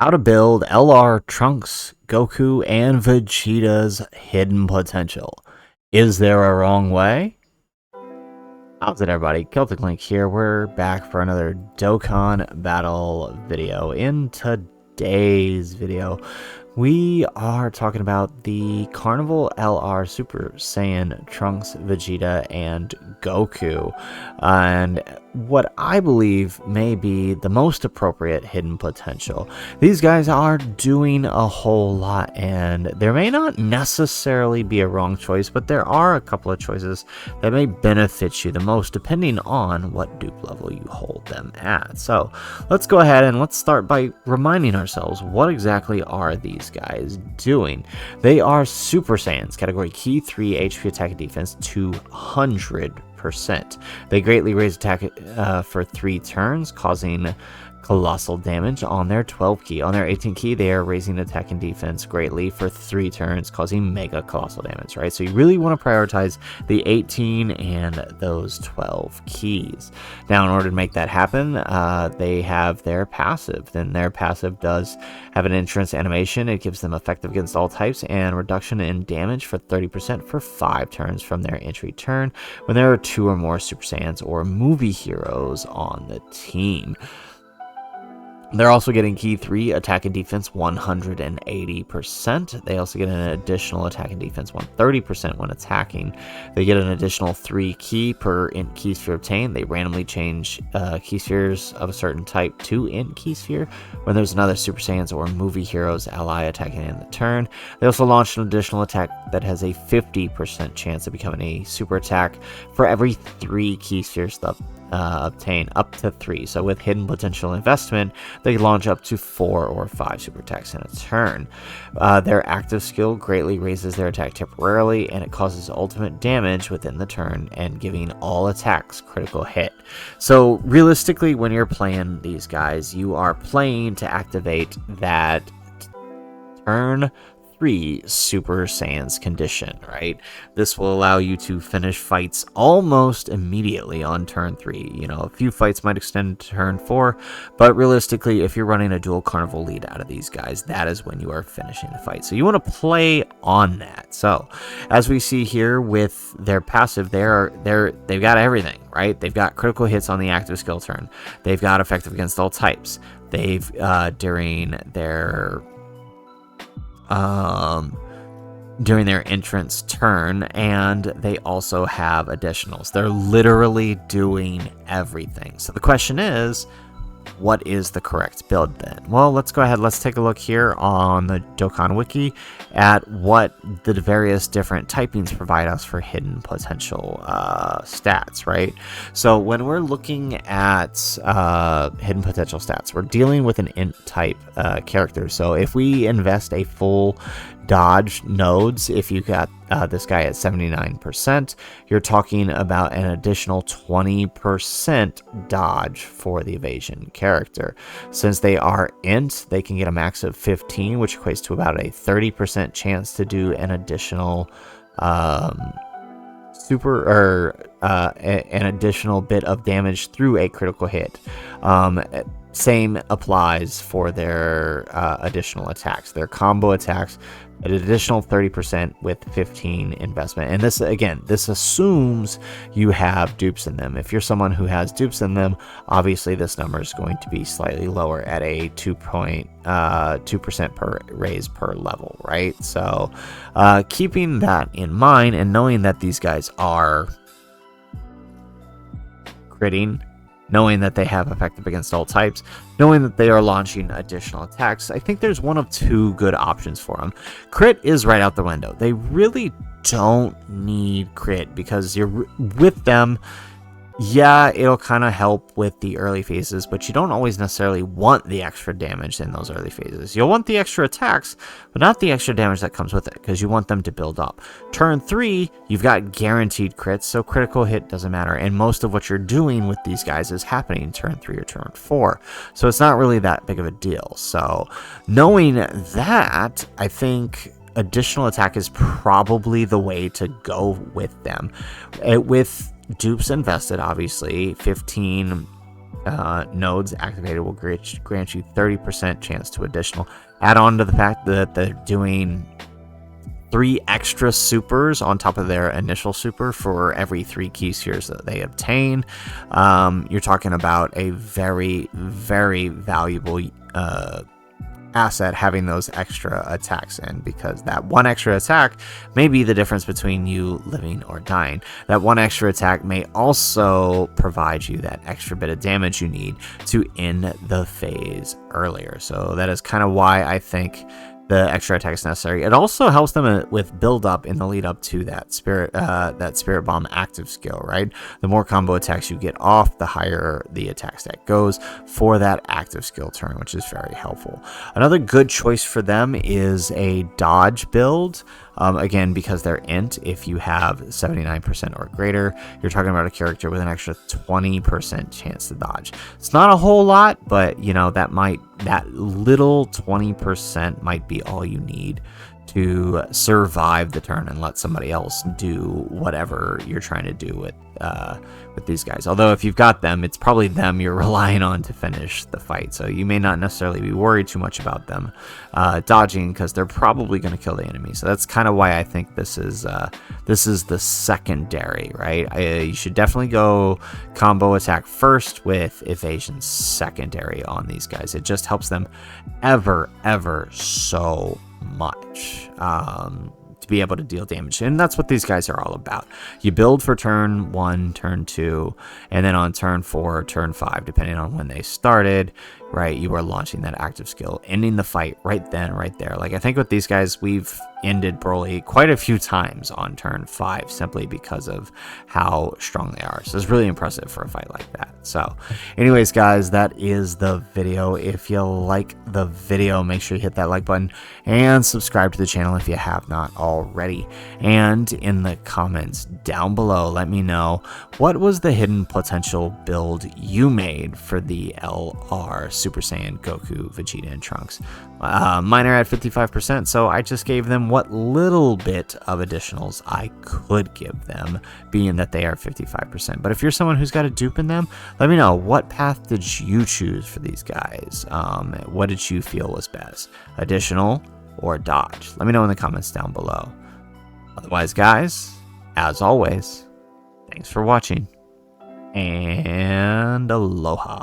How to build LR Trunks, Goku, and Vegeta's hidden potential. Is there a wrong way? How's it, everybody? Celtic Link here. We're back for another Dokkan battle video. In today's video, we are talking about the Carnival LR Super Saiyan Trunks, Vegeta, and Goku, and what I believe may be the most appropriate hidden potential. These guys are doing a whole lot, and there may not necessarily be a wrong choice, but there are a couple of choices that may benefit you the most depending on what dupe level you hold them at. So let's go ahead and let's start by reminding ourselves, what exactly are these guys doing? They are Super Saiyans, category Key 3, HP attack and defense 200%. They greatly raise attack for 3 turns, causing colossal damage on their 12 key. On their 18 key, they are raising attack and defense greatly for 3 turns, causing mega colossal damage, right? So you really want to prioritize the 18 and those 12 keys. Now, in order to make that happen, they have their passive. Then their passive does have an entrance animation. It gives them effective against all types and reduction in damage for 30% for 5 turns from their entry turn when there are 2 or more Super Saiyans or movie heroes on the team. They're also getting Key 3 attack and defense 180%. They also get an additional attack and defense 130% when attacking. They get an additional 3 key per int key sphere obtained. They randomly change key spheres of a certain type to int key sphere when there's another Super Saiyans or movie heroes ally attacking in the turn. They also launched an additional attack that has a 50% chance of becoming a super attack for every 3 key spheres obtain up to 3. So with hidden potential investment, they launch up to 4 or 5 super attacks in a turn. Their active skill greatly raises their attack temporarily, and it causes ultimate damage within the turn and giving all attacks critical hit. So realistically, when you're playing these guys, you are playing to activate that turn 3 Super Saiyans condition, right? This will allow you to finish fights almost immediately on turn 3. You know, a few fights might extend to turn 4, but realistically, if you're running a dual Carnival lead out of these guys, that is when you are finishing the fight. So you want to play on that. So as we see here with their passive, they've got everything, right? They've got critical hits on the active skill turn. They've got effective against all types. They've during their entrance turn, and they also have additionals. They're literally doing everything. So the question is, what is the correct build then? Well, let's go ahead. Let's take a look here on the Dokkan Wiki at what the various different typings provide us for hidden potential stats, right? So when we're looking at hidden potential stats, we're dealing with an int type character. So if we invest a full dodge nodes, if you got this guy at 79%, you're talking about an additional 20% dodge for the evasion character. Since they are int, they can get a max of 15, which equates to about a 30% chance to do an additional an additional bit of damage through a critical hit. Same applies for their additional attacks. Their combo attacks, an additional 30% with 15 investment. And this, again, this assumes you have dupes in them. If you're someone who has dupes in them, obviously this number is going to be slightly lower at a 2% per raise per level, right? So keeping that in mind and knowing that these guys are critting, knowing that they have effective against all types, knowing that they are launching additional attacks, I think there's one of 2 good options for them. Crit is right out the window. They really don't need crit because you're with them. Yeah, it'll kind of help with the early phases, but you don't always necessarily want the extra damage in those early phases. You'll want the extra attacks, but not the extra damage that comes with it, because you want them to build up. Turn 3, you've got guaranteed crits, so critical hit doesn't matter, and most of what you're doing with these guys is happening turn 3 or turn 4, so it's not really that big of a deal. So knowing that, I think additional attack is probably the way to go with them. With dupes invested, obviously 15 nodes activated will grant you 30% chance to additional. Add on to the fact that they're doing 3 extra supers on top of their initial super for every 3 key spheres that they obtain. You're talking about a very, very valuable asset having those extra attacks in, because that one extra attack may be the difference between you living or dying. That one extra attack may also provide you that extra bit of damage you need to end the phase earlier. So that is kind of why I think the extra attack is necessary. It also helps them with build up in the lead up to that spirit bomb active skill, right? The more combo attacks you get off, the higher the attack stat goes for that active skill turn, which is very helpful. Another good choice for them is a dodge build. Again, because they're int, if you have 79% or greater, you're talking about a character with an extra 20% chance to dodge. It's not a whole lot, but you know, that little 20% might be all you need to survive the turn and let somebody else do whatever you're trying to do with these guys. Although if you've got them, it's probably them you're relying on to finish the fight, so you may not necessarily be worried too much about them dodging, because they're probably going to kill the enemy. So that's kind of why I think this is the secondary, right? You should definitely go combo attack first with evasion secondary on these guys. It just helps them ever so much to be able to deal damage, and that's what these guys are all about. You build for turn 1, turn 2, and then on turn 4, turn 5, depending on when they started, right, you are launching that active skill, ending the fight right then, right there. Like, I think with these guys, we've ended Broly quite a few times on turn 5 simply because of how strong they are. So it's really impressive for a fight like that. So anyways, guys, that is the video. If you like the video, make sure you hit that like button and subscribe to the channel if you have not already. And in the comments down below, let me know, what was the hidden potential build you made for the LR Super Saiyan Goku, Vegeta, and Trunks? Mine are at 55%, so I just gave them what little bit of additionals I could give them, being that they are 55%. But if you're someone who's got a dupe in them, let me know, what path did you choose for these guys? What did you feel was best, additional or dodge? Let me know in the comments down below. Otherwise, guys, as always, thanks for watching, and aloha.